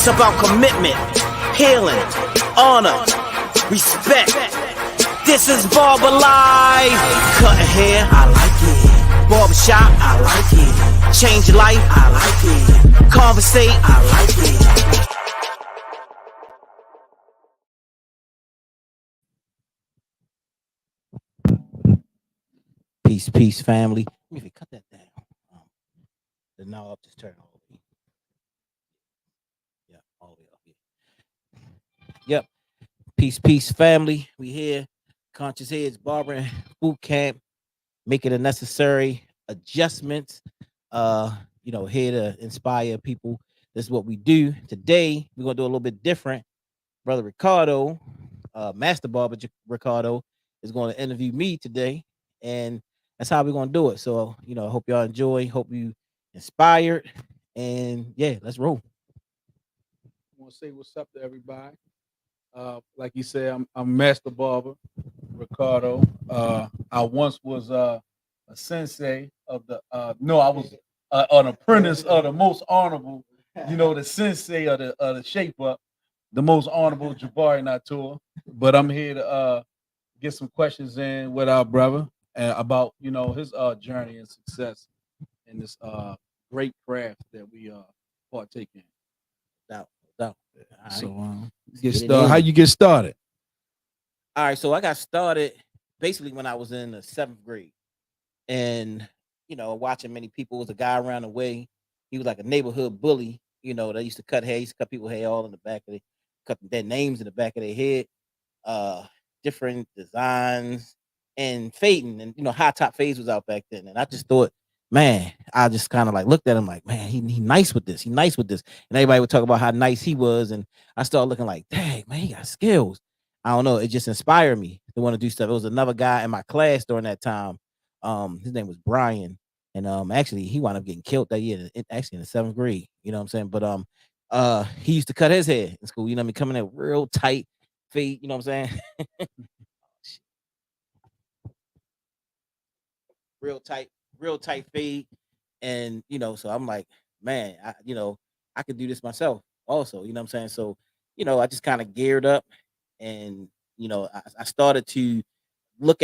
It's about commitment, healing, honor, respect. This is Barber Life. Cutting hair, I like it. Barbershop, I like it. Change your life, I like it. Conversate, I like it. Peace, family. Let me cut that down. The knob just turned all the way. Yeah, all the way up here. Yep. Peace, family. We here. Conscious Heads Barber Boot Camp, making the necessary adjustments. Here to inspire people. This is what we do. Today, we're gonna do a little bit different. Brother Ricardo, Master Barber Ricardo, is going to interview me today, and that's how we're gonna do it. So, I hope y'all enjoy. Hope you inspired, and yeah, let's roll. I want to say what's up to everybody. Like you said, I'm Master Barber Ricardo. I once was a sensei of the. No, I was an apprentice of the most honorable. The sensei of the shape up, the most honorable Jabari Natur. But I'm here to get some questions in with our brother about his journey and success in this great craft that we partake in. Doubt. Right. So get started. How you get started? All right, so I got started basically when I was in the 7th grade, and watching many people. Was a guy around the way. He was like a neighborhood bully. They used to cut hair. He used to cut people's hair all in the back of cut their names in the back of their head, different designs and fading, and high top fades was out back then, and I just thought, man, I just kind of like looked at him like, man, he nice with this. He nice with this. And everybody would talk about how nice he was. And I started looking like, dang, man, he got skills. I don't know. It just inspired me to want to do stuff. It was another guy in my class during that time. His name was Brian. And actually he wound up getting killed that year, actually in the 7th grade. You know what I'm saying? But he used to cut his hair in school, coming in real tight fade, you know what I'm saying? real tight fade. And so I'm like, man, I could do this myself also, you know what I'm saying? So, I just kind of geared up, and I started to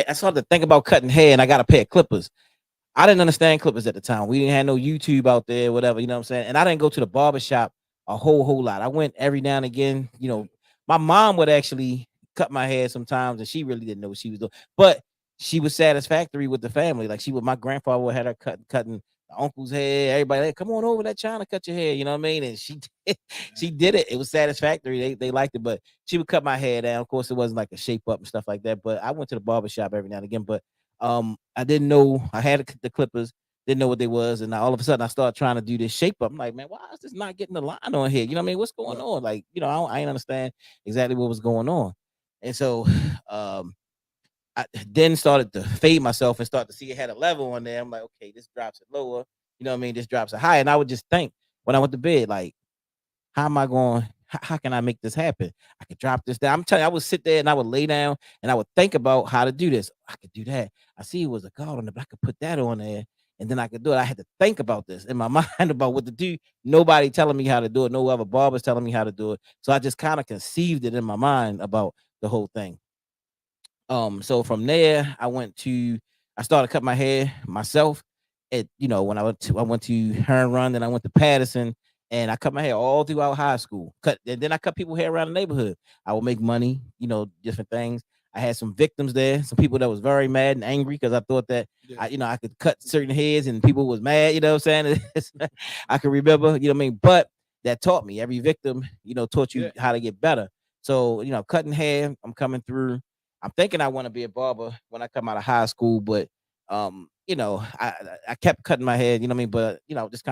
I started to think about cutting hair, and I got a pair of clippers. I didn't understand clippers at the time. We didn't have no YouTube out there, whatever, you know what I'm saying? And I didn't go to the barber shop a whole lot. I went every now and again. My mom would actually cut my hair sometimes, and she really didn't know what she was doing. But she was satisfactory with the family. Like my grandfather would have her cutting the uncle's hair. Everybody, hey, come on over that China, cut your hair. You know what I mean? And she did it. It was satisfactory. They liked it, but she would cut my hair down. Of course, it wasn't like a shape up and stuff like that. But I went to the barber shop every now and again. But I didn't know I had the clippers, didn't know what they was, and all of a sudden I started trying to do this shape up. I'm like, man, why is this not getting the line on here? You know what I mean? What's going on? Like, I didn't understand exactly what was going on. And so I then started to fade myself and start to see it had a level on there. I'm like, okay, this drops it lower. You know what I mean? This drops it high. And I would just think when I went to bed, like, how am I going? How can I make this happen? I could drop this down. I'm telling you, I would sit there and I would lay down and I would think about how to do this. I could do that. I see it was a guard on it, but I could put that on there and then I could do it. I had to think about this in my mind about what to do. Nobody telling me how to do it. No other barbers telling me how to do it. So I just kind of conceived it in my mind about the whole thing. So from there, I started cutting my hair myself. When I went to Hearn Run, then I went to Patterson, and I cut my hair all throughout high school. And then I cut people hair around the neighborhood. I would make money, different things. I had some victims there, some people that was very mad and angry because I thought that I could cut certain heads and people was mad, you know what I'm saying? I can remember, you know what I mean? But that taught me, every victim, taught you how to get better. So, cutting hair, I'm coming through. I'm thinking I want to be a barber when I come out of high school, but I kept cutting my hair, you know what I mean? But just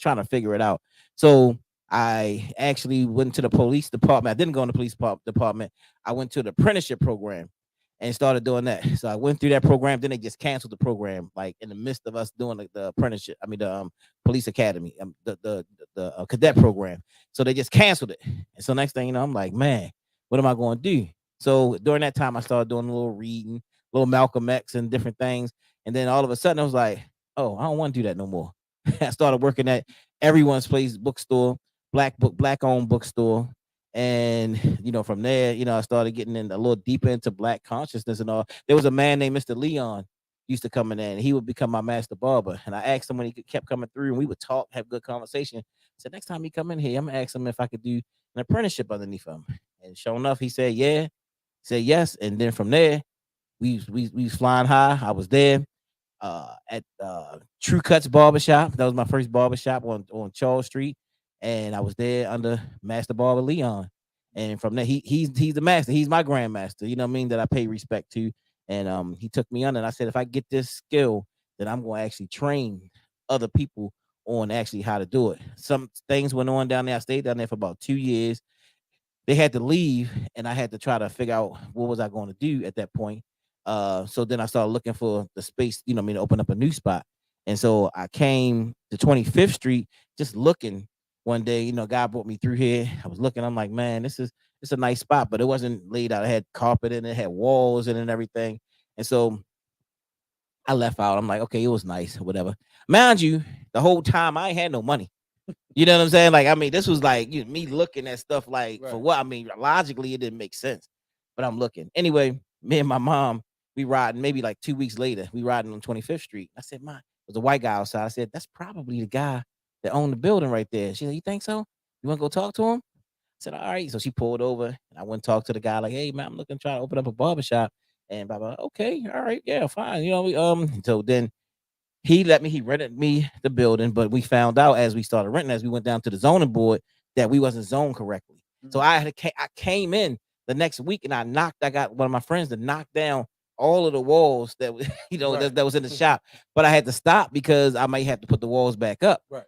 trying to figure it out. So I actually went to the police department. I didn't go in the police department. I went to the apprenticeship program and started doing that. So I went through that program. Then they just canceled the program, like in the midst of us doing the apprenticeship. I mean the police academy, the cadet program. So they just canceled it. And so next thing you know, I'm like, man, what am I going to do? So during that time, I started doing a little reading, little Malcolm X and different things. And then all of a sudden, I was like, oh, I don't want to do that no more. I started working at everyone's place bookstore, black owned bookstore. And from there, I started getting in a little deeper into black consciousness and all. There was a man named Mr. Leon used to come in there, and he would become my master barber. And I asked him when he kept coming through, and we would talk, have good conversation. I said, next time he come in here, I'm gonna ask him if I could do an apprenticeship underneath him. And sure enough, he said yeah, said yes. And then from there, we was flying high. I was there at True Cuts Barbershop. That was my first barbershop on Charles Street, and I was there under Master Barber Leon. And from there, he's the master. He's my grandmaster. You know what I mean? That I pay respect to. And he took me under, and I said, if I get this skill, then I'm going to actually train other people on actually how to do it. Some things went on down there. I stayed down there for about 2 years. They had to leave, and I had to try to figure out what was I going to do at that point. So then I started looking for the space, to open up a new spot. And so I came to 25th Street just looking one day. God brought me through here. I was looking, I'm like, man, it's a nice spot, but it wasn't laid out. It had carpet in it, it had walls in it and everything. And so I left out. I'm like, okay, it was nice, whatever. Mind you, the whole time I ain't had no money. You know what I'm saying? Like, I mean, this was like me looking at stuff like for Right. what? I mean, logically, it didn't make sense, but I'm looking. Anyway, me and my mom, we riding maybe like 2 weeks later, we riding on 25th Street. I said, "Ma, there's a white guy outside." I said, "That's probably the guy that owned the building right there." She said, "You think so? You want to go talk to him?" I said, "All right." So she pulled over, and I went and talked to the guy, like, "Hey, man, I'm looking to try to open up a barbershop." And blah, blah. Okay, all right, yeah, fine. So then he rented me the building, but we found out as we started renting, as we went down to the zoning board, that we wasn't zoned correctly. So Mhm. I came in the next week, and I got one of my friends to knock down all of the walls that Right. that was in the shop, but I had to stop because I might have to put the walls back up, Right.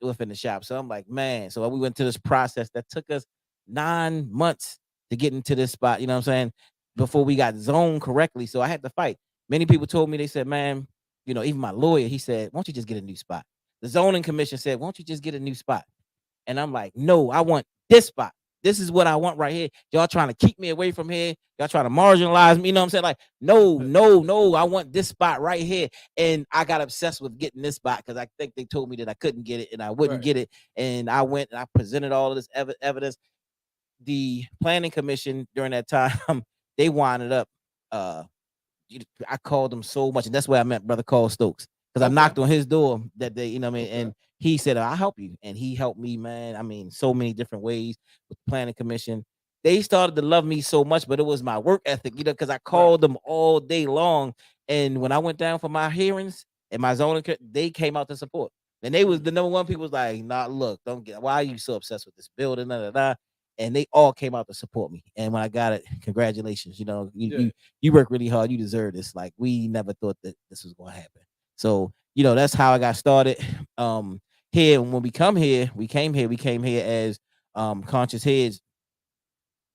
within the shop. So I'm like, man. So we went to this process that took us 9 months to get into this spot. You know what I'm saying? Before we got zoned correctly, so I had to fight. Many people told me, they said, man, even my lawyer, he said, why don't you just get a new spot? The zoning commission said, why don't you just get a new spot? And I'm like, no, I want this spot. This is what I want right here. Y'all trying to keep me away from here. Y'all trying to marginalize me. You know what I'm saying? Like, no, no, no. I want this spot right here. And I got obsessed with getting this spot because I think they told me that I couldn't get it and I wouldn't Right. get it. And I went and I presented all of this evidence. The planning commission during that time, they winded up uh I called him so much, and that's where I met Brother Carl Stokes, because I Okay. knocked on his door that day. You know what I mean? Okay. And he said, "I'll help you," and he helped me, man. I mean, so many different ways with the planning commission. They started to love me so much, but it was my work ethic, because I Right. called them all day long. And when I went down for my hearings and my zoning, they came out to support. And they was Mm. the number one people was like, "Nah, look, don't get. Why are you so obsessed with this building?" Da, da, da. And they all came out to support me. And when I got it, congratulations. Yeah. You work really hard. You deserve this. Like, we never thought that this was going to happen. So, that's how I got started. Here, when we came here as Conscious Heads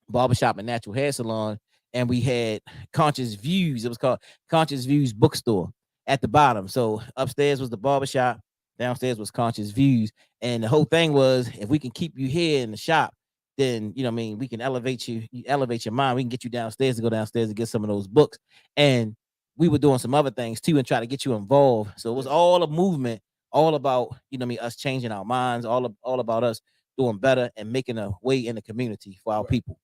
Barbershop and Natural Hair Salon, and we had Conscious Views. It was called Conscious Views Bookstore at the bottom. So upstairs was the barbershop, downstairs was Conscious Views, and the whole thing was, if we can keep you here in the shop, then what I mean, we can elevate your mind. We can get you downstairs to go downstairs and get some of those books. And we were doing some other things too and try to get you involved. So it was Yeah. all a movement, all about, us changing our minds, all about us doing better and making a way in the community for our Right. people.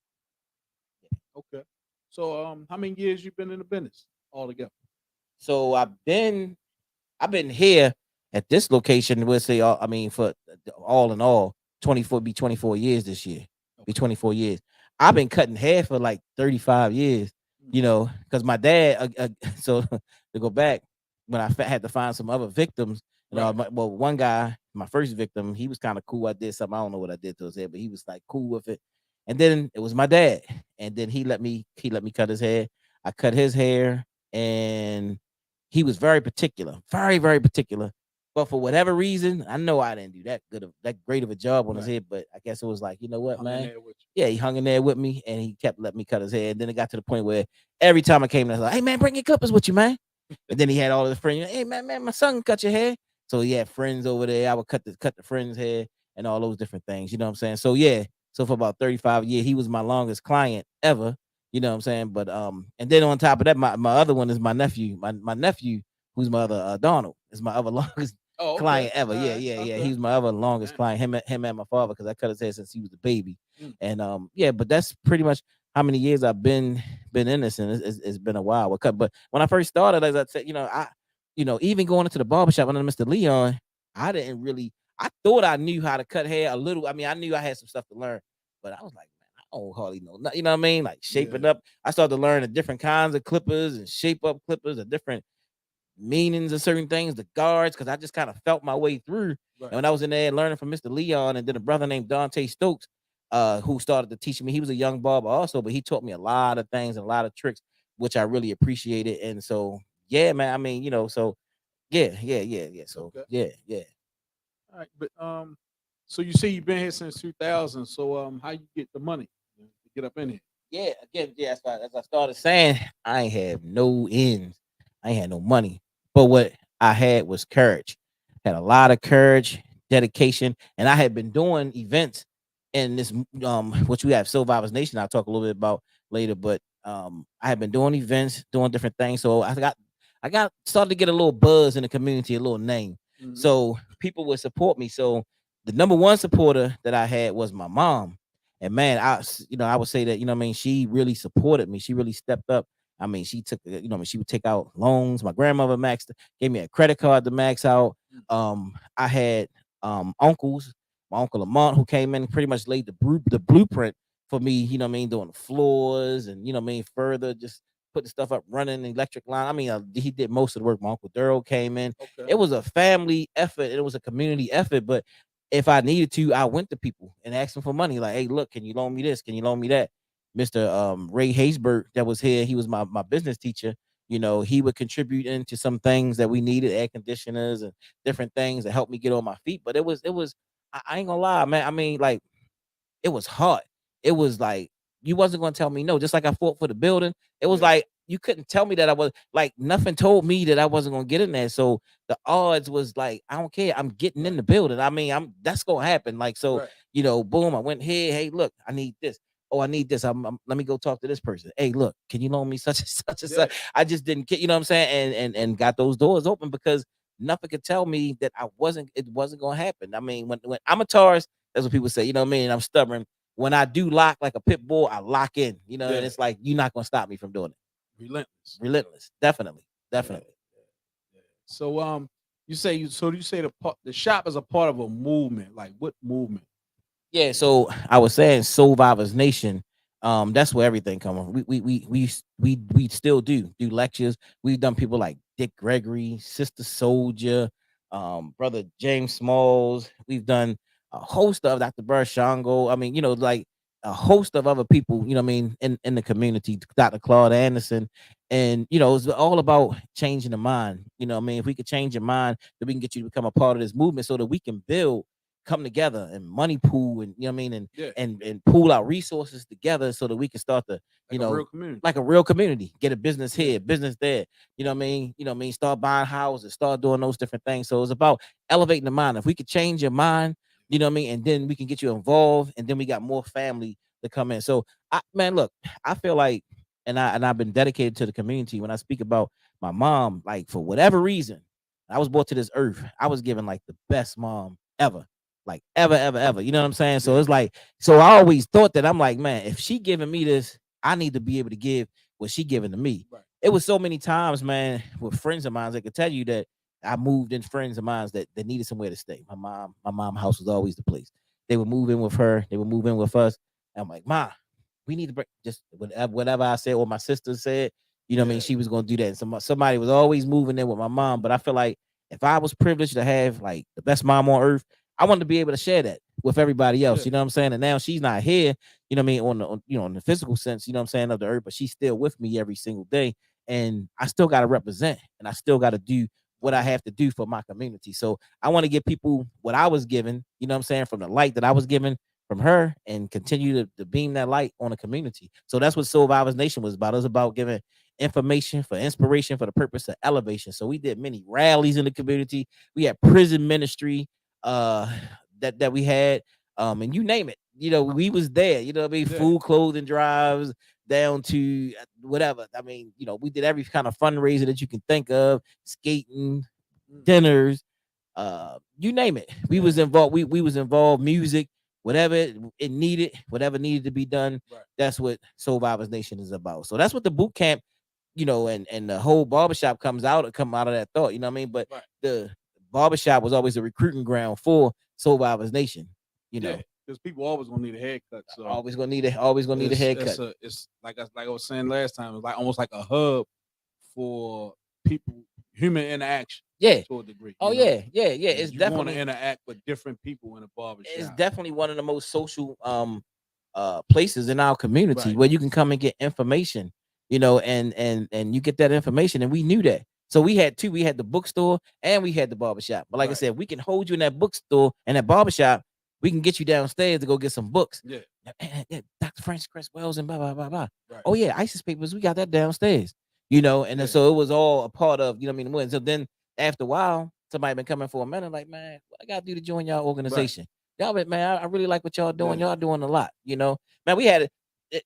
Okay. So, how many years you been in the business altogether? So I've been here at this location. We'll say, I mean, for all in all, 24 years this year. Be Okay. 24 years. I've been cutting hair for like 35 years. Okay. Because my dad. So to go back, when I had to find some other victims, Right. well, one guy, my first victim, he was kind of cool. I did something. I don't know what I did to his hair, but he was like cool with it. And then it was my dad, and then he let me cut his hair. I cut his hair, and he was very particular, very, very particular. But for whatever reason, I know I didn't do that great of a job on his Right. head. But I guess it was like, you know what, Hung in man? there with Yeah, he hung in there with me, and he kept letting me cut his hair. And then it got to the point where every time I came, I was like, "Hey, man, bring your clippers with you, man." And then he had all of his friends. "Hey, man, my son can cut your hair." So he had friends over there. I would cut the friends' hair and all those different things. You know what I'm saying? So yeah. So for about 35 years, he was my longest client ever. You know what I'm saying? But and then on top of that, my other one is my nephew. My nephew, who's my other Donald, is my other longest. Oh, okay. client ever. All Yeah, right. yeah, yeah. He Okay. was my ever longest Dang. client. Him and my father, because I cut his hair since he was a baby. Mm, And yeah, but that's pretty much how many years I've been in this, and it's been a while. But when I first started, as I said, even going into the barbershop under Mr. Leon, I didn't really. I thought I knew how to cut hair a little. I mean, I knew I had some stuff to learn, but I was like, man, I don't hardly know. You know what I mean? Like yeah. shaping up. I started to learn the different kinds of clippers and shape up clippers, the different meanings of certain things, the guards, because I just kind of felt my way through. And Right. when I was in there learning from Mr. Leon, and then a brother named Dante Stokes, who started to teach me, he was a young barber also, but he taught me a lot of things and a lot of tricks, which I really appreciated. And so, yeah, man, I mean, so yeah, yeah, yeah, yeah. So, Okay. yeah, yeah. All right. But so you say you've been here since 2000. So how you get the money to get up in here? Yeah, again, yeah, as I started saying, I ain't have no ends. I ain't had no money. But what I had was courage. Had a lot of courage, dedication, and I had been doing events in this what you have Survivors Nation I'll talk a little bit about later, but I had been doing events, doing different things. So I got started to get a little buzz in the community, a little name. Hmm. So people would support me. So the number one supporter that I had was my mom. And man, I would say that, I mean, she really supported me. She really stepped up. I mean, she took, she would take out loans. My grandmother gave me a credit card to max out. I had uncles, my uncle Lamont, who came in and pretty much laid the blueprint for me, doing the floors and, further just put the stuff up running the electric line. I mean, he did most of the work. My uncle Daryl came in. Okay. It was a family effort. It was a community effort, but if I needed to, I went to people and asked them for money. Like, hey, look, can you loan me this? Can you loan me that? Mr. Ray Haysbert, that was here, he was my business teacher. He would contribute into some things that we needed, air conditioners and different things that helped me get on my feet. But it was I ain't gonna lie, man. I mean, like it was hard. It was like you wasn't gonna tell me no. Just like I fought for the building, it was Yeah. like you couldn't tell me that I was like nothing told me that I wasn't gonna get in there. So the odds was like I don't care. I'm getting in Right. the building. I mean, I'm that's gonna happen. Like so, Right. boom. I went here. Hey, look, I need this. Oh, I need this. Let me go talk to this person. Hey, look, can you loan me such and such and Yeah. such? I just didn't get, you know what I'm saying, and got those doors open because nothing could tell me that it wasn't gonna happen. I mean, when I'm a Taurus, that's what people say. You know what I mean? I'm stubborn when I do lock like a pit bull, I lock in, and Yeah. it's like you're not gonna stop me from doing it. Relentless. Relentless, definitely, Yeah. definitely. Yeah. So you say the shop is a part of a movement. Like what movement? Yeah, so I was saying Survivors Nation. That's where everything comes from. We still do lectures. We've done people like Dick Gregory, Sister Soldier, brother James Smalls. We've done a host of Dr. Burr Shango. I mean, like a host of other people, what I mean, in the community, Dr. Claude Anderson. And it's all about changing the mind. I mean, if we could change your mind, then we can get you to become a part of this movement so that we can build come together and money pool and what I mean Yeah. and pool our resources together so that we can start to Like a real community. like a real community, get a business Yeah. here, business there. What I mean? What I mean? Start buying houses, start doing those different things. So it's about elevating the mind. If we could change your mind, what I mean, and then we can get you involved, and then we got more family to come in. So man, look, I feel like, I've been dedicated to the community. When I speak about my mom, like for whatever reason, I was brought to this earth. I was given like the best mom ever, like ever, ever, ever. You know what I'm saying? So Yeah. it's like, so I always thought that I'm like, man, if she giving me this, I need to be able to give what she giving to me. Right. It was so many times, man, with friends of mine that could tell you that I moved in friends of mine that needed somewhere to stay. My mom house was always the place. They would move in with her, they would move in with us. And I'm like, Ma, we need to break just whatever I said or my sister said, what I mean, Yeah. she was gonna do that. And somebody was always moving in with my mom. But I feel like if I was privileged to have like the best mom on earth, I wanted to be able to share that with everybody else. Yeah. You know what I'm saying? And now she's not here, what I mean, in the physical sense, what I'm saying, of the earth, but she's still with me every single day. And I still gotta represent and I still gotta do what I have to do for my community. So I want to give people what I was given, what I'm saying, from the light that I was given from her and continue to beam that light on the community. So that's what Survivors Nation was about. It was about giving information for inspiration for the purpose of elevation. So we did many rallies in the community. We had prison ministry uh that we had and you name it. We was there, what I mean, Yeah. food, clothing drives down to whatever. I mean, we did every kind of fundraiser that you can think of, skating, Mm. dinners, you name it. We Yeah. was involved. We was involved. Music, whatever it needed, whatever needed to be done. Right. That's what Soul Vibers Nation is about. So that's what the boot camp, and the whole barbershop come out of that thought. You know what I mean? But Right. the barbershop was always a recruiting ground for Soul Vibers Nation. You Yeah. know, Because people always gonna need a haircut. So always gonna need a it's haircut. a it's like I was saying last time. It's like almost like a hub for people, human interaction Yeah. to a degree. Oh You know, yeah, yeah, yeah. and you want to interact with different people in a barber it's shop. definitely one of the most social places in our community Right. where you can come and get information, and you get that information, and we knew that. So we had two. We had the bookstore and we had the barbershop. But like I Right. said, we can hold you in that bookstore and that barbershop. We can get you downstairs to go get some books. Yeah. Yeah, Dr. Francis Cress Wells and blah blah blah blah. Right. Oh yeah, ISIS papers. We got that downstairs. And then, Yeah. so it was all a part of, what I mean. So then after a while, somebody been coming for a minute, like, man, what I gotta do to join y'all Right. organization? Y'all, man, I really like what y'all doing. Yeah. Y'all doing a lot. Man, we had it,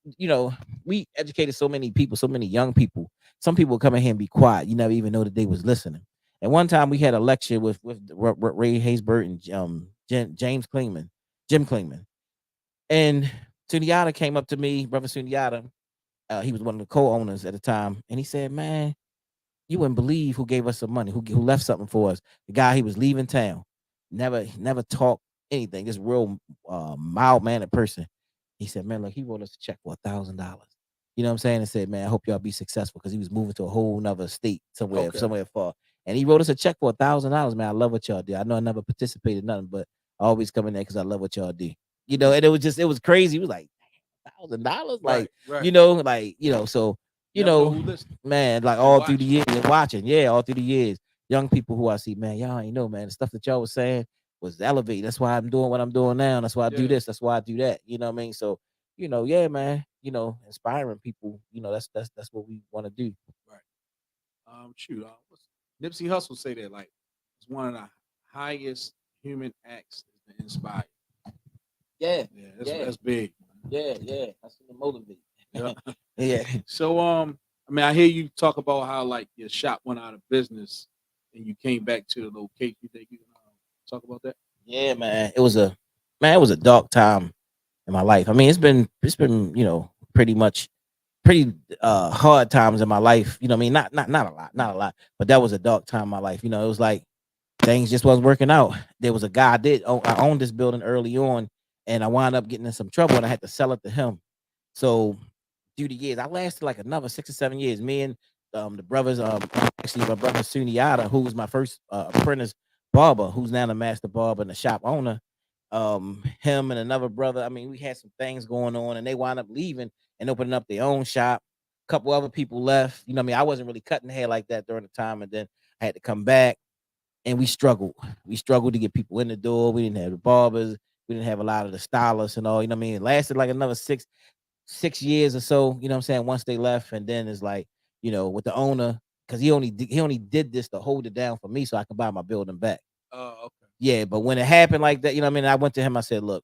we educated so many people, so many young people. Some people would come in here and be quiet. You never even know that they was listening. And one time we had a lecture with Ray Haysbert and Jim Klingman, and Sunyata came up to me, brother Sunyata. He was one of the co-owners at the time, and he said, "Man, you wouldn't believe who gave us some money, who left something for us. The guy, he was leaving town, never talked anything. This real mild mannered person. He said, man, look, he wrote us a check for $1,000. You know what I'm saying? And said, man, I hope y'all be successful, because he was moving to a whole nother state somewhere, Okay. somewhere far. And he wrote us a check for $1,000. Man, I love what y'all do. I know I never participated in nothing, but I always come in there because I love what y'all do. And it was crazy. He was like, $1,000, Right. like, Right. so You never know who listening man, like and all through the watching. years and watching, yeah, all through the years, young people who I see, man, y'all ain't know, man, the stuff that y'all was saying was elevated. That's why I'm doing what I'm doing now. That's why I do Yeah. this. That's why I do that. You know what I mean? So, yeah, man, inspiring people. That's what we want to do. Right. Shoot. What's Nipsey Hussle say that like it's one of the highest human acts is to inspire. Yeah, Yeah. That's big. yeah. That's what motivate. Yeah. Yeah. So I mean, I hear you talk about how like your shop went out of business and you came back to the location. You think you can talk about that? Yeah, man. It was a dark time in my life. I mean, it's been pretty much pretty hard times in my life. You know what I mean? Not a lot, not a lot, but that was a dark time in my life. It was like things just wasn't working out. There was a guy I owned this building early on, and I wound up getting in some trouble, and I had to sell it to him. So through the years, I lasted like another 6 or 7 years. Me and the brothers, actually my brother Suniata, who was my first apprentice barber, who's now the master barber and the shop owner. Him and another brother. I mean, we had some things going on, and they wound up leaving and opening up their own shop. A couple other people left. You know what I mean? I wasn't really cutting hair like that during the time, and then I had to come back, and we struggled. We struggled to get people in the door. We didn't have the barbers. We didn't have a lot of the stylists and all. You know what I mean? It lasted like another 6 years or so. You know what I'm saying? Once they left, and then it's like, with the owner, because he only did this to hold it down for me so I can buy my building back. Oh, okay. Yeah, but when it happened like that, you know what I mean? I went to him. I said, look,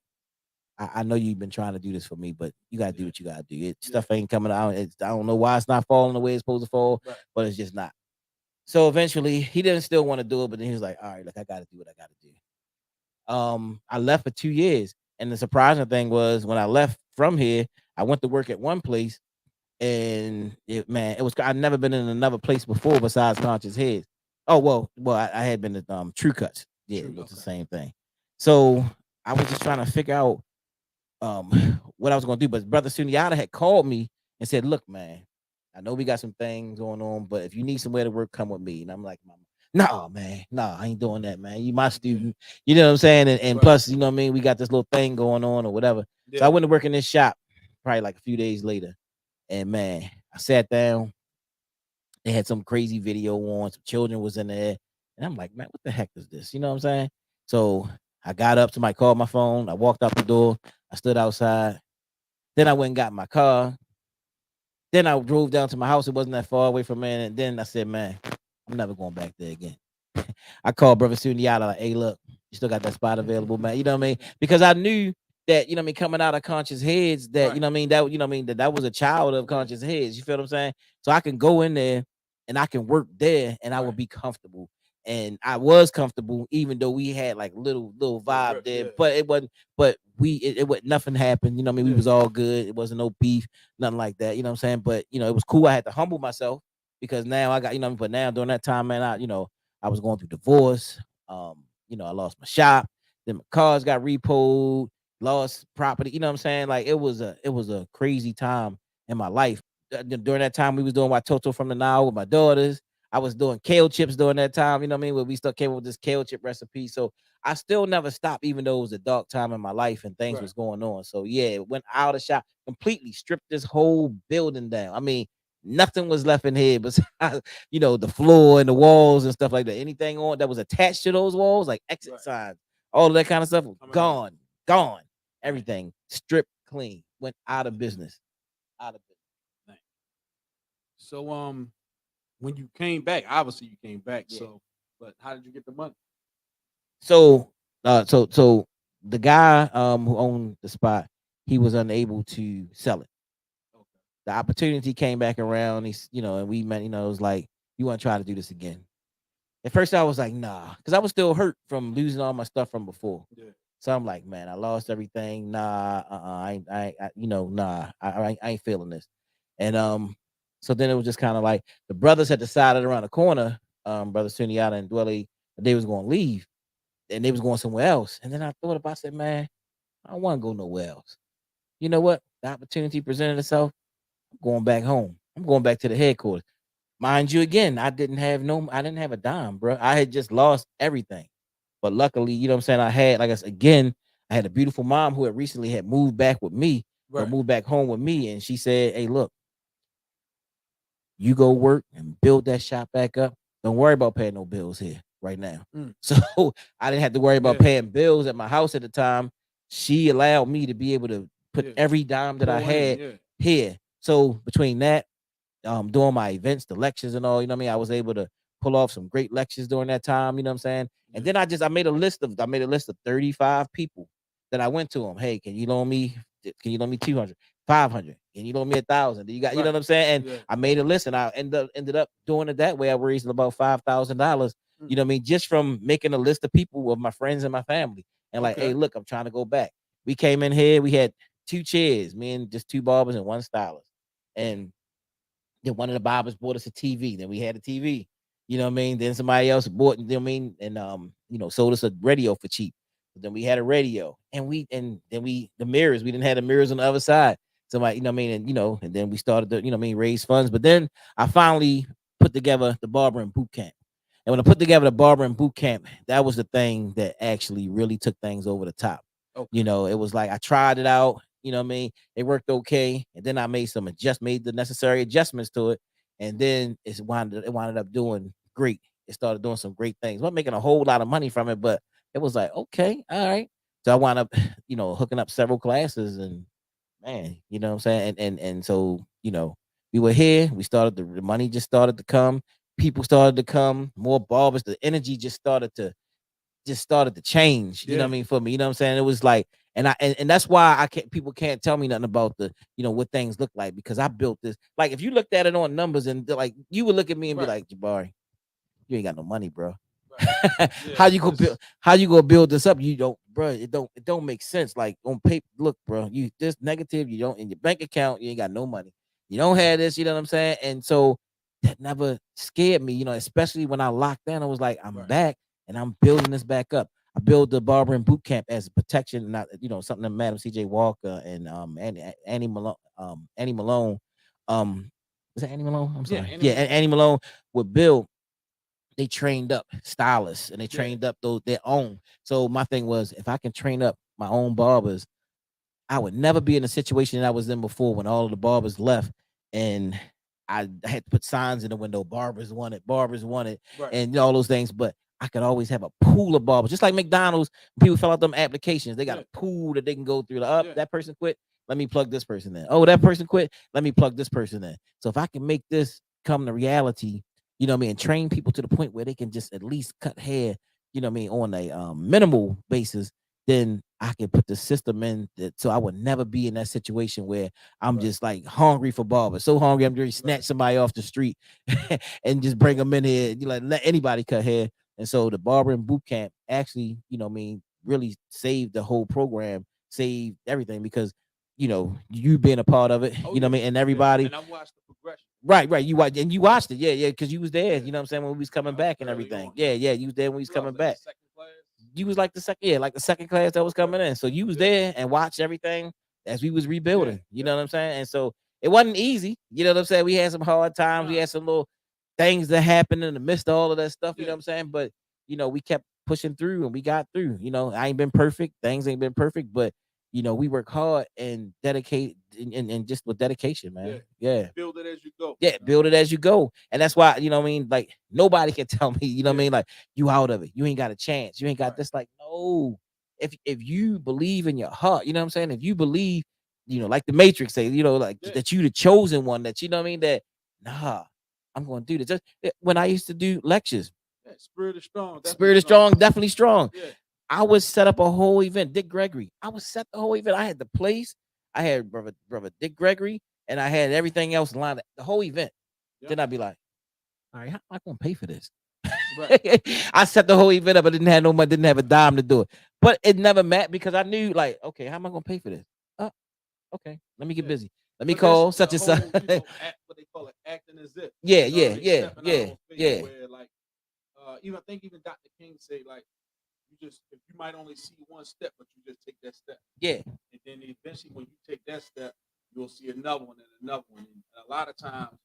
I know you've been trying to do this for me, but you gotta do Yeah. what you gotta do. Stuff ain't coming out. I don't know why it's not falling the way it's supposed to fall, Right. but it's just not. So eventually, he didn't still want to do it, but then he was like, "All right, look, I got to do what I got to do." I left for 2 years, and the surprising thing was when I left from here, I went to work at one place, and it was I'd never been in another place before besides Conscious Heads. Oh well, I had been at True Cuts. Yeah, True. it was the Okay. same thing. So I was just trying to figure out um what I was gonna do. But brother Sunyata had called me and said, "Look, man, I know we got some things going on, but if you need somewhere to work, come with me." And I'm like, "Nah, man, nah, I ain't doing that, man. You my student, you know what I'm saying? And Right. plus, you know what I mean, we got this little thing going on or whatever." So I Yeah. went to work in this shop probably like a few days later, and man, I sat down. They had some crazy video on, some children was in there, and I'm like, "Man, what the heck is this?" You know what I'm saying? So I got up, somebody called my phone, I walked out the door, I stood outside. Then I went and got in my car. Then I drove down to my house. It wasn't that far away from me. And then I said, man, I'm never going back there again. I called Brother Sunyata, like, hey, look, you still got that spot available, man. You know what I mean? Because I knew that, coming out of Conscious Heads, that, Right. you know what I mean? That, you know what I mean? That was a child of Conscious Heads. You feel what I'm saying? So I can go in there and I can work there and I will Right. be comfortable. and I was comfortable, even though we had like little vibe there, Yeah. but it wasn't. But it was nothing happened. You know what I mean? We Yeah. was all good. It wasn't no beef, nothing like that. You know what I'm saying? But it was cool. I had to humble myself because now I got but now during that time, man, I was going through divorce. I lost my shop. Then my cars got repoed, lost property. You know what I'm saying? Like it was a crazy time in my life. During that time, we was doing Watoto from the Nile with my daughters. I was doing kale chips during that time. You know what I mean? Where we still came up with this kale chip recipe. So I still never stopped, even though it was a dark time in my life and things Right. was going on. So yeah, it went out of the shop, completely stripped this whole building down. I mean, nothing was left in here besides, the floor and the walls and stuff like that. Anything on that was attached to those walls, like exit Right. signs, all of that kind of stuff, I mean, gone, gone. dang, Everything stripped clean, went out of dang, business, out of business. dang. So when you came back, obviously you came back. Yeah. So, but how did you get the money? So the guy who owned the spot, he was unable to sell it. Okay. The opportunity came back around. And we met. It was like, you want to try to do this again? At first, I was like, nah, because I was still hurt from losing all my stuff from before. Yeah. So I'm like, man, I lost everything. Nah, nah, I ain't feeling this. And so then it was just kind of like the brothers had decided around the corner, brother Suniata and Dwelly, that they was going to leave and they was going somewhere else. And then I thought about, I said, man, I don't want to go nowhere else. You know what? The opportunity presented itself. I'm going back home. I'm going back to the headquarters. Mind you, again, I didn't have a dime, bro. I had just lost everything. But luckily, you know what I'm saying? I had, like I said, again, I had a beautiful mom who had recently had moved back with me, Right. moved back home with me. And she said, hey, look, you go work and build that shop back up. Don't worry about paying no bills here right now. Mm. So I didn't have to worry about Yeah. paying bills at my house at the time. She allowed me to be able to put Yeah. every dime that I Pull in. had Yeah. here. So between that, doing my events, the lectures and all, you know what I mean? I was able to pull off some great lectures during that time, you know what I'm saying? And Yeah. then I made a list of 35 people that I went to them. Hey, can you loan me 200, 500? Can you loan me 1,000? You know Right. what I'm saying? And Yeah. I made a list and I ended up doing it that way. I raised about $5,000, Mm. you know what I mean? Just from making a list of people of my friends and my family. And like, hey, Okay. look, I'm trying to go back. We came in here, we had two chairs, me and just two barbers and one stylist. And then one of the barbers bought us a TV. Then we had a TV. You know what I mean? Then somebody else bought, you know what I mean, and sold us a radio for cheap. Then we had a radio, and then the mirrors. We didn't have the mirrors on the other side. Somebody, you know what I mean, and then we started to, raise funds. But then I finally put together the barber and boot camp. And when I put together the barber and boot camp, that was the thing that actually really took things over the top. Okay. It was like I tried it out. You know what I mean? It worked okay, and then I made the necessary adjustments to it, and then it wound up doing great. It started doing some great things. Not making a whole lot of money from it, but it was like, okay, all right. So I wound up, hooking up several classes, and man, you know what I'm saying? And so, we were here. We started the money just started to come. People started to come. More barbers. The energy just started to change, you know what Yeah. I mean, for me. You know what I'm saying? It was like, and that's why I can't people can't tell me nothing about what things look like, because I built this. Like, if you looked at it on numbers and like, you would look at me and be Right. like, Jabari, you ain't got no money, bro. Right. how Yeah. you gonna build It's how you gonna build this up? You don't, bro. It don't make sense. Like, on paper, look, bro, you this negative. You don't, in your bank account, you ain't got no money. You don't have this. You know what I'm saying? And so that never scared me. Especially when I locked down, I was like, I'm right. back and I'm building this back up. I built the barber and boot camp as a protection, not, something that Madam C.J. Walker and Annie Malone, was that Annie Malone? I'm Yeah. sorry, yeah, Animal. Annie Malone would build. They trained up stylists and they Yeah. trained up those their own. So my thing was, if I can train up my own barbers, I would never be in a situation that I was in before, when all of the barbers left and I had to put signs in the window, barbers wanted, Right. and all those things. But I could always have a pool of barbers, just like McDonald's. People fill out them applications, they got Yeah. a pool that they can go through. Up, Yeah. that person quit. Let me plug this person in. Oh, that person quit. Let me plug this person in. So if I can make this come to reality, you know what I mean, and train people to the point where they can just at least cut hair, you know what I mean, on a minimal basis, then I can put the system in that, so I would never be in that situation where I'm Right. just like hungry for barbers. So hungry, I'm ready to snatch Right. somebody off the street and just bring them in here. You like, let anybody cut hair. And so the barbering boot camp actually, really saved the whole program, saved everything because you being a part of it, Oh you know yeah, what I mean, and yeah. everybody. And I watched the progression. Right, right. You watched it, yeah, because you was there. Yeah, You know what I'm saying, when we was coming I was back and early everything. on. Yeah, yeah, you was there when we was Well, I was coming like the back. second class. You was like the second, yeah, like the second class that was Okay. coming in. So you was Yeah, there and watched everything as we was yeah, rebuilding. You yeah. know what I'm saying? And so it wasn't easy. You know what I'm saying? We had some hard times. We Nah, had some little things that happened in the midst of all of that stuff. You know yeah, what I'm saying? But we kept pushing through and we got through. I ain't been perfect. Things ain't been perfect, but we work hard and dedicate and just with dedication, yeah. man. And Yeah. build it as you go. Yeah, You know. build it as you go. And that's why, what I mean, like nobody can tell me, what I Yeah. mean, like you out of it. You ain't got a chance. You ain't got Right. this. Like, no. If you believe in your heart, you know what I'm saying? If you believe, like the Matrix say, like Yeah. that you the chosen one, that you know what I mean, that nah, I'm gonna do this. Just when I used to do lectures, Yeah. Spirit is strong. Definitely spirit is strong. strong, definitely strong. Yeah. I would set up a whole event. Dick Gregory. I would set the whole event. I had the place, I had brother Dick Gregory, and I had everything else lined up, the whole event. Yep. Then I'd be like, all right, how am I gonna pay for this? Right. I set the whole event up, but didn't have no money, didn't have a dime to do it. But it never mattered because I knew, like, okay, how am I gonna pay for this? Uh, okay, let me get Yeah. busy. Let me But that's call the such and such. whole, what they call it, acting as if. Yeah, You know, yeah, they yeah, stepping out yeah, on faith yeah, where like even I think even Dr. King say like you just if you might only see one step, but you just take that step. yeah, And then eventually when you take that step, you'll see another one and another one. And a lot of times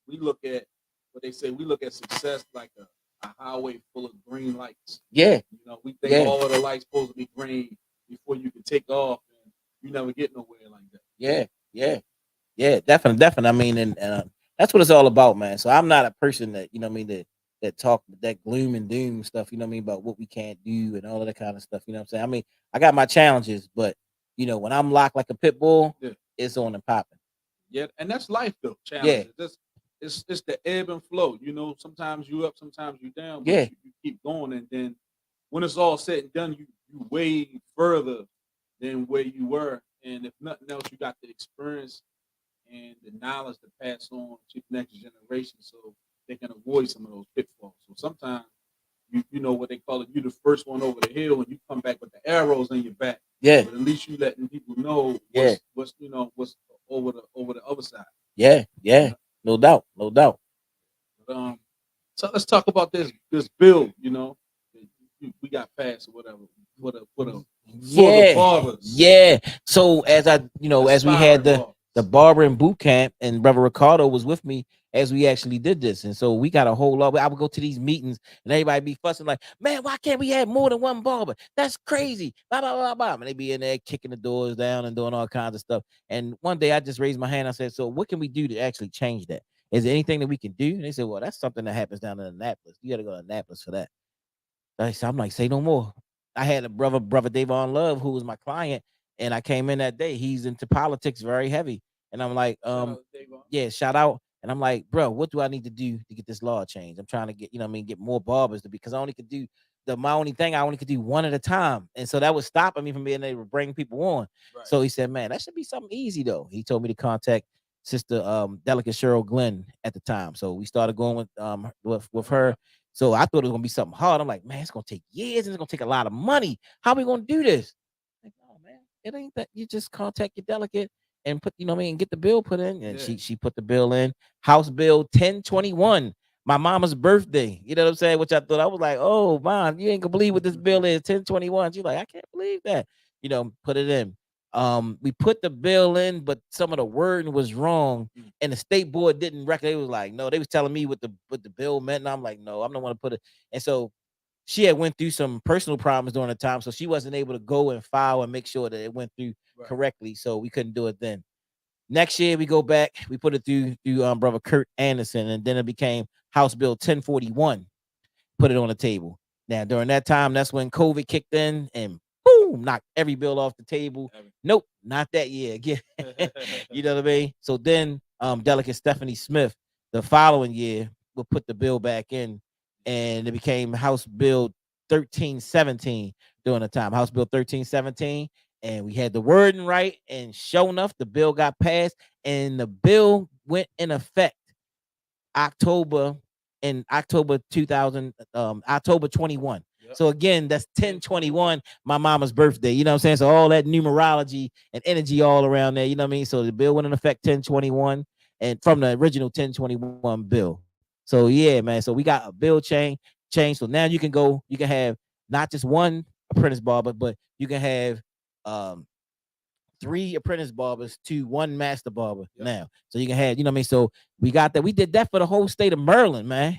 we look at what they say, we look at success like a highway full of green lights. yeah, You know, we think yeah, all of the lights supposed to be green before you can take off and you never get nowhere like that. yeah, yeah. Yeah, definitely, definitely. I mean, and that's what it's all about, man. So I'm not a person that what I mean that talk that gloom and doom stuff. You know what I mean, about what we can't do and all of that kind of stuff. You know what I'm saying? I mean, I got my challenges, but when I'm locked like a pit bull, Yeah. it's on and popping. Yeah, and that's life though. Yeah, Challenges. It's the ebb and flow. You know, sometimes you up, sometimes you down, but yeah, you keep going, and then when it's all said and done, you way further than where you were. And if nothing else, you got the experience and the knowledge to pass on to the next generation, so they can avoid some of those pitfalls. So sometimes you know what they call it. You the first one over the hill, and you come back with the arrows in your back. yeah, But at least you letting people know yeah, what's over the other side. yeah, You yeah. know? No doubt, no doubt. But, so let's talk about this bill. You know, we got passed or whatever for the Yeah, barbers, yeah. So the as we had aspiring the barbers. barber in boot camp, and brother Ricardo was with me as we actually did this, and so we got a whole lot. I would go to these meetings, and everybody be fussing like, "Man, why can't we have more than one barber? That's crazy!" Blah blah blah blah. And they be in there kicking the doors down and doing all kinds of stuff. And one day I just raised my hand. I said, "So what can we do to actually change that? Is there anything that we can do?" And they said, "Well, that's something that happens down in Annapolis. You got to go to Annapolis for that." I'm like, say no more. I had a brother Davon Love, who was my client, and I came in that day. He's into politics very heavy. And I'm like, Shout out to Davon. yeah, shout out. And I'm like, bro, what do I need to do to get this law changed? I'm trying to get, get more barbers to because I only could do my only thing, I only could do one at a time. And so that was stopping me from being able to bring people on. Right. So he said, man, that should be something easy though. He told me to contact Sister Delicate Cheryl Glenn at the time. So we started going with her. So I thought it was gonna be something hard. I'm like, man, it's gonna take years and it's gonna take a lot of money. How are we gonna do this? Like, no, man, it ain't that. You just contact your delegate and put, what I mean, get the bill put in. And Yeah. she put the bill in. House Bill 1021. My mama's birthday. You know what I'm saying? Which I thought I was like, oh man, you ain't gonna believe what this bill is. 1021. She's like, I can't believe that. Put it in. We put the bill in, but some of the wording was wrong, and the state board didn't record. It was like, no, they was telling me what the bill meant, and I'm like, no, I'm not want to put it. And so she had went through some personal problems during the time, so she wasn't able to go and file and make sure that it went through Right. correctly. So we couldn't do it then. Next year we go back, we put it through brother Kurt Anderson, and then it became House Bill 1041. Put it on the table. Now during that time, that's when COVID kicked in and boom, knocked every bill off the table. Nope, not that year again. You know what I mean? So then Delegate Stephanie Smith the following year will put the bill back in, and it became House Bill 1317 during the time. House Bill 1317. And we had the wording right, and sure enough, the bill got passed, and the bill went in effect October in October 2000, October 21. Yep. So again, that's 10/21. 10/21, my mama's birthday. You know what I'm saying? So all that numerology and energy all around there. You know what I mean? So the bill went in effect 10/21, and from the original 10/21 bill. So yeah, man. So we got a bill change. So now you can go. You can have not just one apprentice barber, but you can have um three apprentice barbers to one master barber Yep. now. So you can have, you know what I mean? So we got that. We did that for the whole state of Maryland, man.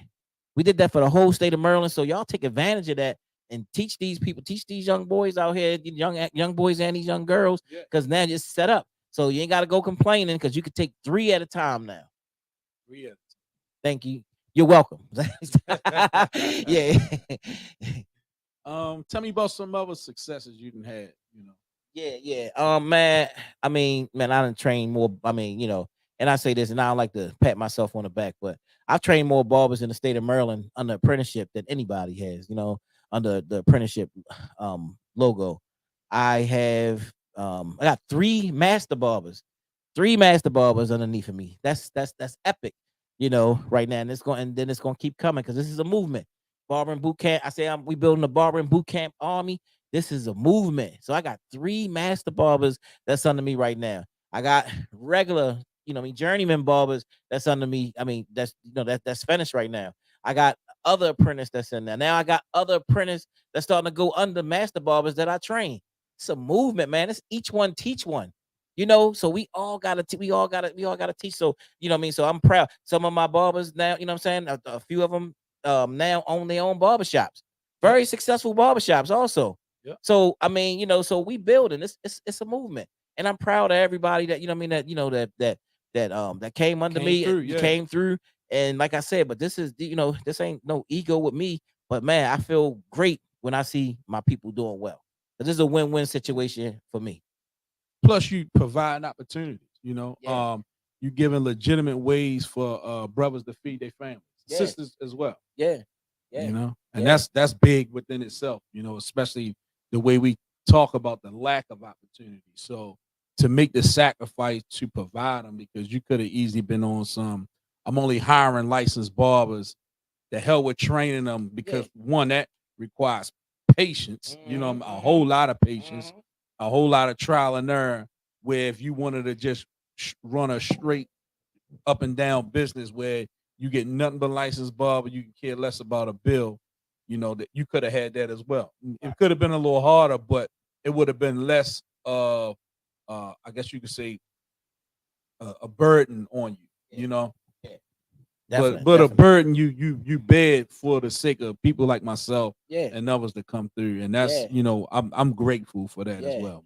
We did that for the whole state of Maryland. So y'all take advantage of that and teach these people, teach these young boys out here, young boys and these young girls, Yeah. because now it's set up. So you ain't got to go complaining because you could take three at a time now. 3 at Thank you. You're welcome. a time. Yeah. Tell me about some other successes you done had. Yeah. Man. I mean, man, I done trained more. I mean, and I say this, and I don't like to pat myself on the back, but I've trained more barbers in the state of Maryland under apprenticeship than anybody has. Under the apprenticeship logo. I got three master barbers underneath of me. That's epic. Right now, and it's going to keep coming because this is a movement. Barbering boot camp. We building a barbering boot camp army. This is a movement. So I got three master barbers that's under me right now. I got regular, journeyman barbers that's under me. I mean, that's finished right now. I got other apprentice that's in there. Now I got other apprentice that's starting to go under master barbers that I train. It's a movement, man. It's each one teach one. So we all gotta teach. So what I mean. So I'm proud. Some of my barbers now, you know what I'm saying. A few of them now own their own barbershops. Yep. Very successful barbershops also. Yep. So I mean, so we building. It's a movement, and I'm proud of everybody that I mean that came under Came me, through, yeah. came through, and like I said, but this ain't no ego with me. But man, I feel great when I see my people doing well. This is a win-win situation for me. Plus, you providing opportunities. Yeah. You giving legitimate ways for brothers to feed their families, Yeah. sisters as well. Yeah. Yeah. And Yeah. that's big within itself. Especially the way we talk about the lack of opportunity. So to make the sacrifice to provide them, because you could have easily been on some. I'm only hiring licensed barbers. The hell with training them, because one, that requires patience. A whole lot of patience, a whole lot of trial and error. Where if you wanted to just run a straight up and down business where you get nothing but licensed barber, you can care less about a bill. That you could have had that as well. It could have been a little harder, but it would have been less of, I guess you could say, a burden on you. Yeah. But a burden you bear for the sake of people like myself Yeah. and others to come through, and that's I'm grateful for that as well.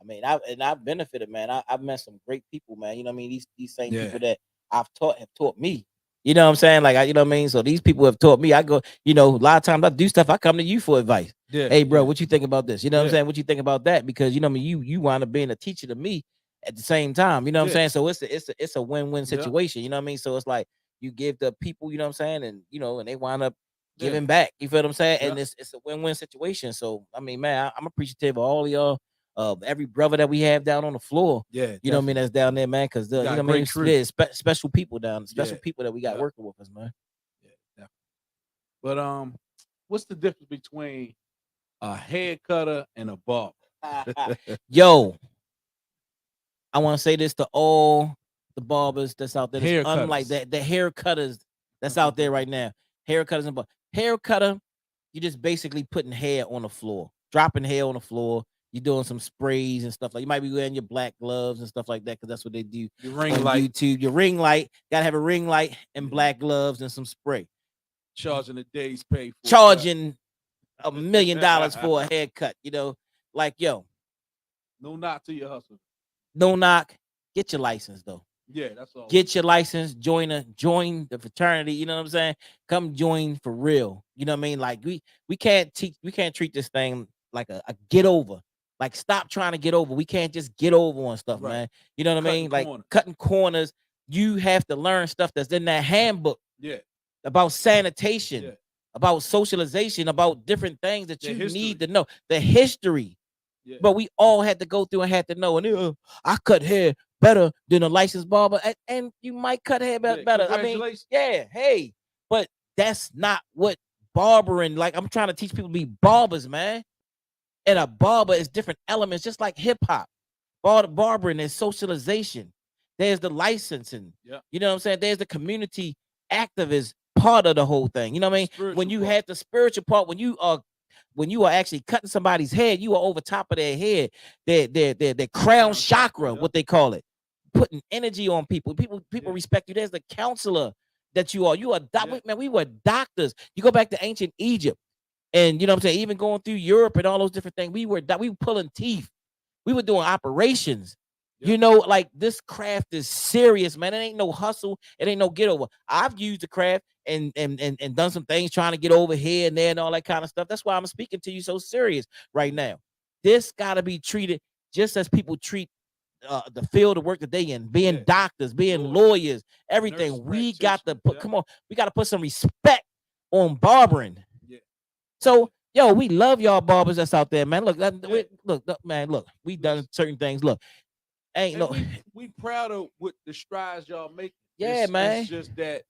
I mean, I've benefited, man. I've met some great people, man. You know what I mean? These same Yeah. people that I've taught have taught me. You know what I'm saying? Like, you know what I mean? So these people have taught me. I go, a lot of times I do stuff. I come to you for advice. Yeah. Hey, bro, yeah. what you think about this? You know what I'm Yeah. saying? What you think about that? Because what I mean, you wind up being a teacher to me at the same time. You know what I'm Yeah. saying? So it's a win-win Yeah. situation. You know what I mean? So it's like you give the people, you know what I'm saying, and and they wind up Yeah. giving back. You feel what I'm saying? And Yeah. it's a win-win situation. So I mean, man, I'm appreciative of all of y'all. Every brother that we have down on the floor, Yeah. you know what I mean, that's down there, man. Because got a what I great mean, crew. yeah, special people special Yeah. people that we got Yeah. working with us, man. Yeah, definitely. But what's the difference between a hair cutter and a barber? Yo, I want to say this to all the barbers that's out there. That's Hair unlike cutters. that, the hair cutters that's out there right now. Hair cutters and hair cutter, you just basically putting hair on the floor, dropping hair on the floor. You're doing some sprays and stuff like you might be wearing your black gloves and stuff like that because that's what they do Your ring on light, YouTube. Your ring light, gotta have a ring light and black gloves and some spray. charging a day's pay for Charging $1 million for a haircut, like yo, no knock to your hustle. no knock. Get your license though. Yeah, that's all. Get your license, join the fraternity, you know what I'm saying? Come join for real. You know what I mean? Like we can't treat this thing like a get over. Like stop trying to get over. We can't just get over on stuff, Right. man. You know what I Cutting mean? Like corners. cutting corners. You have to learn stuff that's in that handbook Yeah, about sanitation, Yeah. about socialization, about different things that The you history. need to know. The history. yeah. But we all had to go through and had to know. And I cut hair better than a licensed barber, and you might cut hair better. I mean, Congratulations. yeah, hey, but That's not what barbering, like, I'm trying to teach people to be barbers, man. And a barber is different elements, just like hip hop. Barbering is socialization. There's the licensing. Yeah. You know what I'm saying? There's the community activist part of the whole thing. You know what I mean? When Spiritual you part. had the spiritual part, when you are actually cutting somebody's head, you are over top of their head, their crown chakra, Yeah. what they call it, putting energy on people. People respect you. There's the counselor that you are. You are man. We were doctors. You go back to ancient Egypt, and you know what I'm saying. Even going through Europe and all those different things, we were pulling teeth. We were doing operations. You know, like, this craft is serious, man. It ain't no hustle. It ain't no get over. I've used the craft and done some things trying to get over here and there and all that kind of stuff. That's why I'm speaking to you so serious right now. This got to be treated just as people treat the field of work that they in, being doctors, being lawyers, everything. Nurse We got to put, practitioner. come on, we got to put some respect on barbering. Yeah. So, yo, we love y'all barbers that's out there, man. Look, Yeah. look, man, look, we done certain things. Look, ain't And no, we proud of what the strides y'all make. yeah, man. It's just that,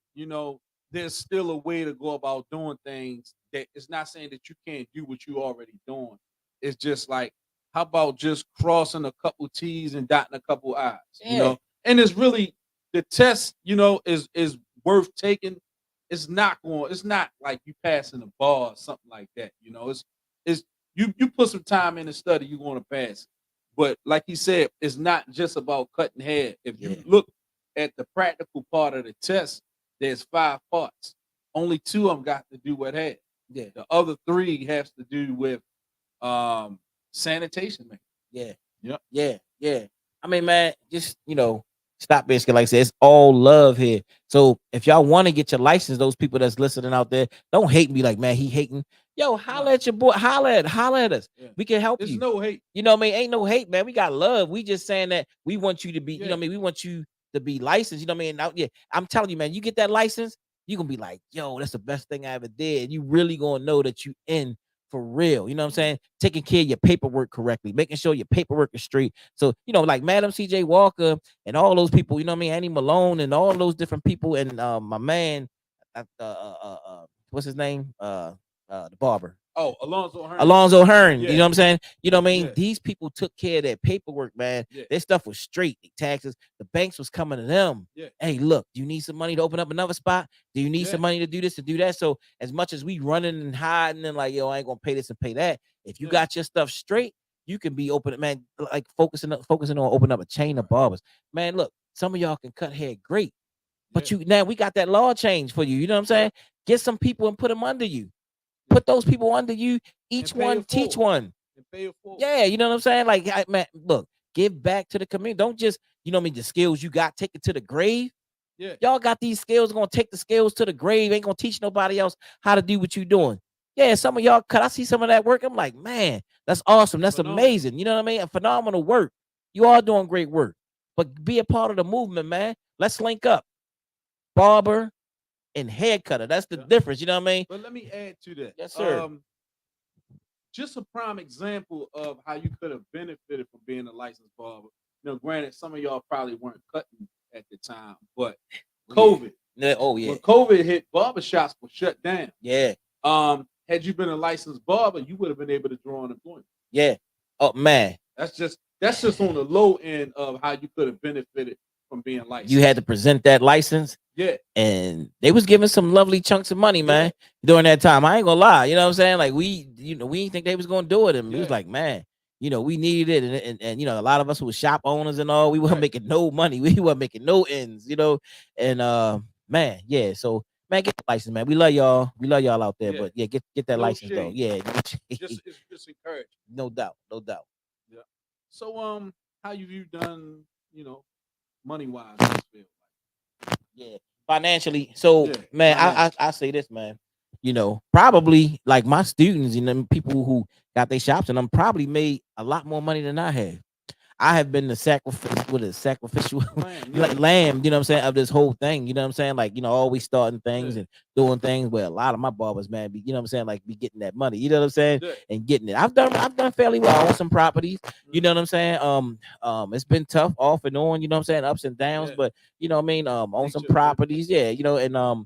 there's still a way to go about doing things. That it's not saying that you can't do what you already doing. It's just like, how about just crossing a couple T's and dotting a couple I's? Yeah. And it's really, the test, is worth taking. It's not like you passing a bar or something like that. It's you put some time in the study, you're going to pass it. But like he said, it's not just about cutting hair. If you look at the practical part of the test, there's 5 parts. Only 2 of them got to do with hair. Yeah. The other 3 has to do with sanitation, man. Yeah. Yep. Yeah. I mean, man, just, stop basically, like I said, it's all love here. So if y'all want to get your license, those people that's listening out there, don't hate me like, man, he hating. Yo, holla at your boy, holla at us. Yeah. We can help There's you. no hate. You know what I mean? Ain't no hate, man. We got love. We just saying that we want you to be, you know what I mean? We want you to be licensed. You know what I mean? Now, yeah, I'm telling you, man, you get that license, you gonna be like, yo, that's the best thing I ever did. You really gonna know that you in for real. You know what I'm saying? Taking care of your paperwork correctly, making sure your paperwork is straight. So, like Madam CJ Walker and all those people, you know what I mean? Annie Malone and all those different people, and my man, what's his name? The barber. Oh, Alonzo Hearn. Alonzo Hearn. Yeah. You know what I'm saying? You know what I mean? Yeah. These people took care of their paperwork, man. Yeah. Their stuff was straight. The taxes, the banks was coming to them. Yeah. Hey, look, do you need some money to open up another spot? Do you need some money to do this, to do that? So as much as we running and hiding and like, yo, I ain't gonna pay this and pay that. If you got your stuff straight, you can be open, man. Like focusing on opening up a chain of barbers. Man, look, some of y'all can cut hair great. But now we got that law change for you. You know what I'm saying? Get some people and put them under you. Put those people under you. Each one teach one. And pay it forward. Yeah, you know what I'm saying? Like, man, look, give back to the community. Don't just, you know what I mean, the skills you got, take it to the grave. Yeah. Y'all got these skills, gonna take the skills to the grave. Ain't gonna teach nobody else how to do what you doing. Yeah, some of y'all cut. I see some of that work. I'm like, man, that's awesome. That's amazing. You know what I mean? A phenomenal work. You all doing great work. But be a part of the movement, man. Let's link up. Barber and hair cutter. That's the difference. You know what I mean? But let me add to that. Yes, sir. Just a prime example of how you could have benefited from being a licensed barber. Granted, some of y'all probably weren't cutting at the time, but COVID. Yeah. Oh, yeah. When COVID hit, barbershops were shut down. Yeah. Had you been a licensed barber, you would have been able to draw unemployment. Yeah. Oh, man. That's just on the low end of how you could have benefited from being licensed. You had to present that license. Yeah. And they was giving some lovely chunks of money, man, during that time. I ain't gonna lie. You know what I'm saying? Like, we didn't think they was gonna do it. And we was like, man, we needed it. And a lot of us who were shop owners and all, we weren't making no money. We weren't making no ends, And man, yeah. So, man, get the license, man. We love y'all. We love y'all out there. But yeah, get that license though. Yeah. Just encourage. No doubt. Yeah. So how you done, money wise? Yeah, financially. So, man, I say this, man. Probably like my students and people who got their shops, and I'm probably made a lot more money than I have. I have been the sacrificial lamb, you know what I'm saying, of this whole thing. You know what I'm saying? Like, always starting things and doing things where a lot of my barbers, man, you know what I'm saying, like be getting that money. You know what I'm saying? And getting it. I've done fairly well on some properties. You know what I'm saying? It's been tough off and on, you know what I'm saying, ups and downs, but you know what I mean, on some properties, and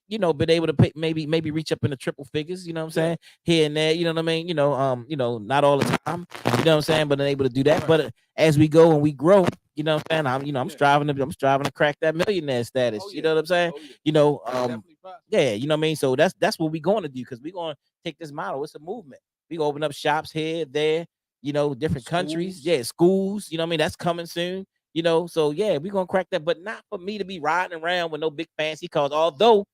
been able to pay, maybe reach up in the triple figures, you know what I'm Yeah. saying, here and there, you know what I mean, not all the time, you know what I'm saying, but I'm able to do that. Right. But as we go and we grow, you know what I'm saying, I'm Yeah. striving to crack that millionaire status, Oh you yeah. know what I'm saying, Oh yeah. you know, It's definitely possible. yeah, you know what I mean. So that's what we're going to do, because we're going to take this model. It's a movement. We gonna open up shops here, there, different countries. Schools. Yeah, schools. You know what I mean. That's coming soon. So yeah, we're gonna crack that, but not for me to be riding around with no big fancy cars. Although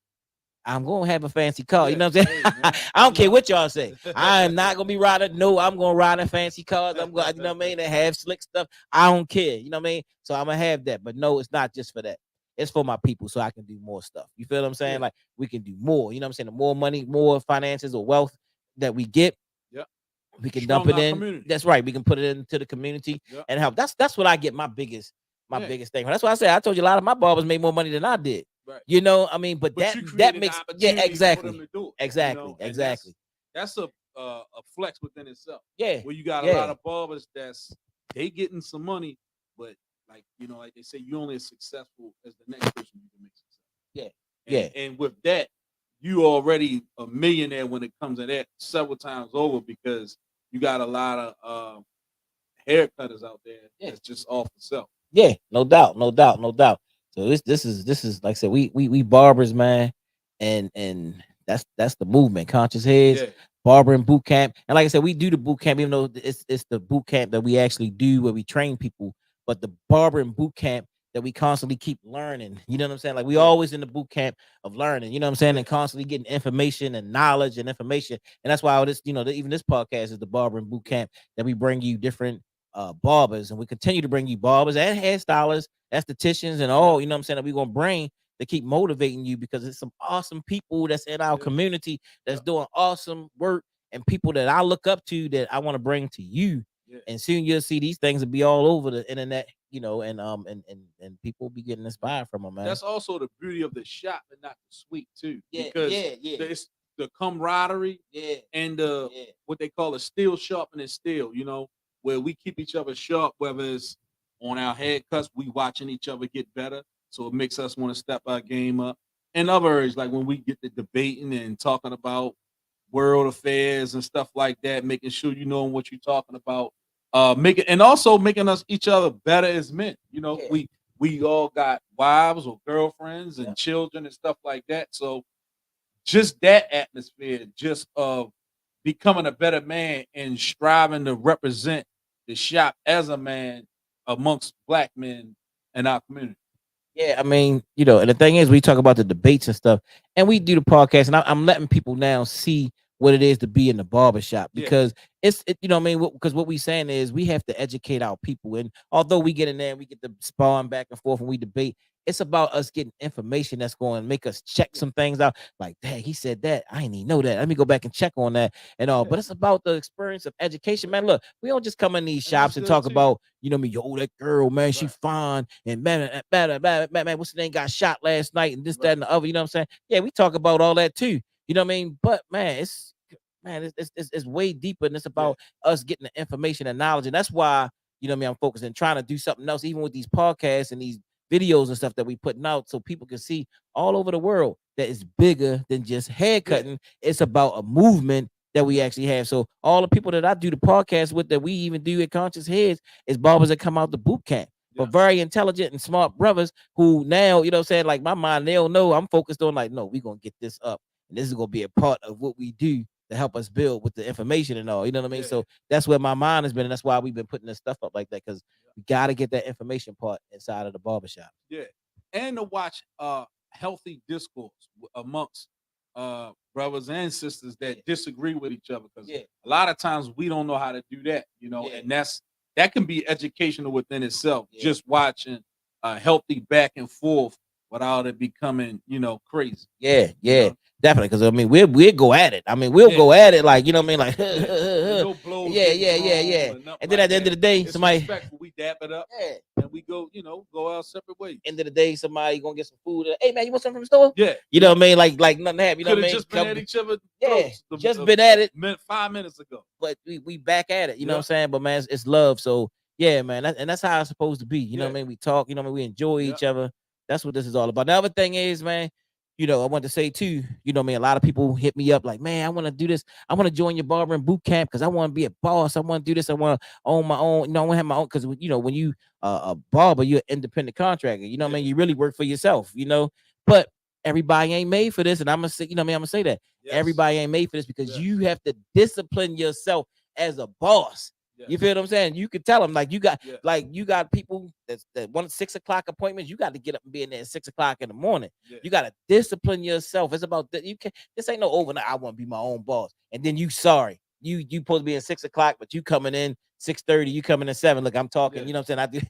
I'm gonna have a fancy car. You Yeah. know what I'm Hey saying? man. I don't care Look. what y'all say. I am not gonna be riding. No, I'm gonna ride in fancy cars. I'm going. You know what I mean? They have slick stuff. I don't care. You know what I mean? So I'm gonna have that. But no, it's not just for that. It's for my people, so I can do more stuff. You feel what I'm saying? Yeah. Like we can do more. You know what I'm saying? The more money, more finances or wealth that we get, Yep. we can dump Strong it our in. community. That's right. We can put it into the community Yep. and help. That's what I get my Yeah. biggest thing. That's why I said I told you a lot of my barbers made more money than I did. Right. You know, I mean, but But that you that created the makes, yeah, opportunity for them exactly. to do it. Exactly. And Exactly. that's a flex within itself. Yeah. Where you got a lot Yeah. of barbers that's they getting some money, but like they say, you only as successful as the next person you can make successful. Yeah. And, Yeah. and with that, you already a millionaire when it comes to that several times over, because you got a lot of haircutters out there Yeah. that's just off the self. Yeah, no doubt, no doubt, no doubt. So this is like I said, we barbers, man, and that's the movement. Conscious heads, Yeah. barbering boot camp, and like I said, we do the boot camp, even though it's the boot camp that we actually do where we train people, but the barbering boot camp that we constantly keep learning. You know what I'm saying? Like we Yeah. always in the boot camp of learning. You know what I'm saying? Yeah. And constantly getting information and knowledge and information, and that's why all this, even this podcast is the barbering boot camp that we bring you different barbers, and we continue to bring you barbers and hairstylists, estheticians, and all, you know what I'm saying, that we're gonna bring to keep motivating you, because it's some awesome people that's in our Yeah. community that's Yeah. doing awesome work, and people that I look up to that I want to bring to you. Yeah. And soon you'll see these things will be all over the internet, and people will be getting inspired from them, man. That's also the beauty of the shop and not the suite too. Yeah, Because yeah. it's the camaraderie Yeah, and the yeah, what they call a steel sharpening steel, where we keep each other sharp, whether it's on our haircuts, we watching each other get better. So it makes us want to step our game up. In other words, like when we get to debating and talking about world affairs and stuff like that, making sure you know what you're talking about, making us each other better as men. yeah, We all got wives or girlfriends yeah. and children and stuff like that. So just that atmosphere, just of becoming a better man and striving to represent the shop as a man amongst black men in our community. Yeah, I mean, and the thing is, we talk about the debates and stuff, and we do the podcast, and I'm letting people now see what it is to be in the barbershop, Yeah. because you know what I mean, because what we saying is we have to educate our people, and although we get in there and we get to spawn back and forth and we debate, it's about us getting information that's going to make us check some things out. Like, dang, he said that, I didn't even know that. Let me go back and check on that and all. Yeah. But it's about the experience of education, man. Look, we don't just come in these And that's shops and good talk too. about, yo, that girl, man, she Right. fine, and man, what's the name, got shot last night, and this, that, Right. and the other. You know what I'm saying? Yeah, we talk about all that too. You know what I mean? But it's way deeper, and it's Yeah. about us getting the information and knowledge, and that's why, you know what I mean, I'm focused and trying to do something else, even with these podcasts and these videos and stuff that we putting out, so people can see all over the world that it's bigger than just hair Yeah. cutting. It's about a movement that we actually have. So all the people that I do the podcast with, that we even do at Conscious Heads, is barbers that come out the boot camp. Yeah. But very intelligent and smart brothers who now, you know what I'm saying, like my mind, they'll know I'm focused on, like, no, we're gonna get this up. And this is gonna be a part of what we do to help us build with the information and all. You know what I mean? Yeah. So that's where my mind has been, and that's why we've been putting this stuff up like that, because we gotta get that information part inside of the barbershop. Yeah. And to watch healthy discourse amongst brothers and sisters that disagree with each other. Because Yeah. a lot of times we don't know how to do that, Yeah. and that can be educational within itself. Yeah. Just watching a healthy back and forth without it becoming, crazy. Yeah, You know? definitely. Because I mean, we'll go at it. I mean, we'll Yeah. go at it, like, you know what I mean, like, And no blows yeah, getting yeah. thrown nothing And then like at the end of that. the day, It's somebody, respectful. We dap it up yeah, and we go our separate ways. end of the day, somebody gonna get some food. Hey man, you want something from the store? Yeah. You know what I mean? Like nothing happened. You know Could what I have mean? just been at each other's Yeah, throats. just been at it. 5 minutes ago. But we back at it. You know what Yeah. I'm saying? But man, it's love. So yeah, man, and that's how it's supposed to be. You know what I Yeah. mean? We talk. You know what I mean? We enjoy Yeah. each other. That's what this is all about. The other thing is, man, I want to say too, what I mean, a lot of people hit me up like, man, I want to do this. I want to join your barbering boot camp because I want to be a boss. I want to do this. I want to own my own. I want to have my own because when you a barber, you're an independent contractor. What I mean, you really work for yourself. But everybody ain't made for this, and I'm gonna say, what I mean, I'm gonna say that everybody ain't made for this because you have to discipline yourself as a boss. You feel what I'm saying? You could tell them you got people that want 6 o'clock appointments. You got to get up and be in there at 6 o'clock in the morning. You got to discipline yourself. It's about that. You can This ain't no overnight. I want to be my own boss, and then you sorry you supposed to be at 6 o'clock, but you coming in 6:30. You coming in 7. Look, I'm talking. You know what I'm saying?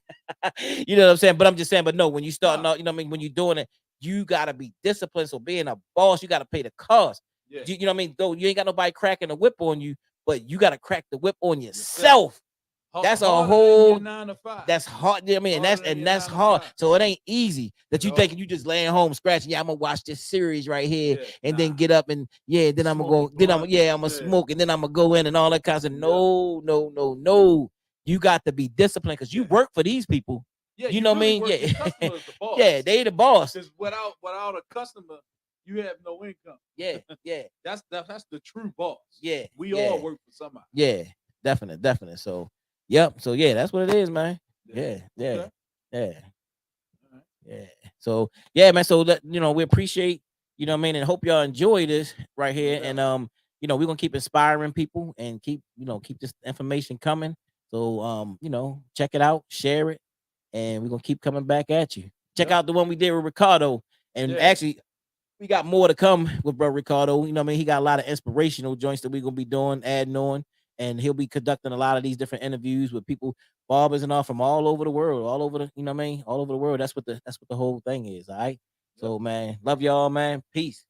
I do. You know what I'm saying? But I'm just saying. But no, when you start, out, what I mean, when you're doing it, you got to be disciplined. So being a boss, you got to pay the cost. You know what I mean? Though you ain't got nobody cracking the whip on you, but you got to crack the whip on yourself. That's a whole 9 to 5. That's hard. I mean, that's hard. So it ain't easy that you thinking you just laying home scratching. Yeah, I'm gonna watch this series right here and then get up and then I'm gonna go. Then I'm gonna smoke and then I'm gonna go in and all that kinds of no, no, no, no. You got to be disciplined because you work for these people. You know what I mean? The boss. Yeah, they the boss. Because without a customer, you have no income. Yeah. That's the true boss. Yeah, we all work for somebody. Yeah, definitely. So, yep. So yeah, that's what it is, man. Yeah. So yeah, man. So that we appreciate, what I mean, and hope y'all enjoy this right here. And we're gonna keep inspiring people and keep this information coming. So check it out, share it, and we're gonna keep coming back at you. Check out the one we did with Ricardo. And actually we got more to come with bro Ricardo. You know what I mean? He got a lot of inspirational joints that we're gonna be doing, adding on, and he'll be conducting a lot of these different interviews with people, barbers and all from all over the world, all over the, what I mean, all over the world. That's what the whole thing is. All right. So man, love y'all, man. Peace.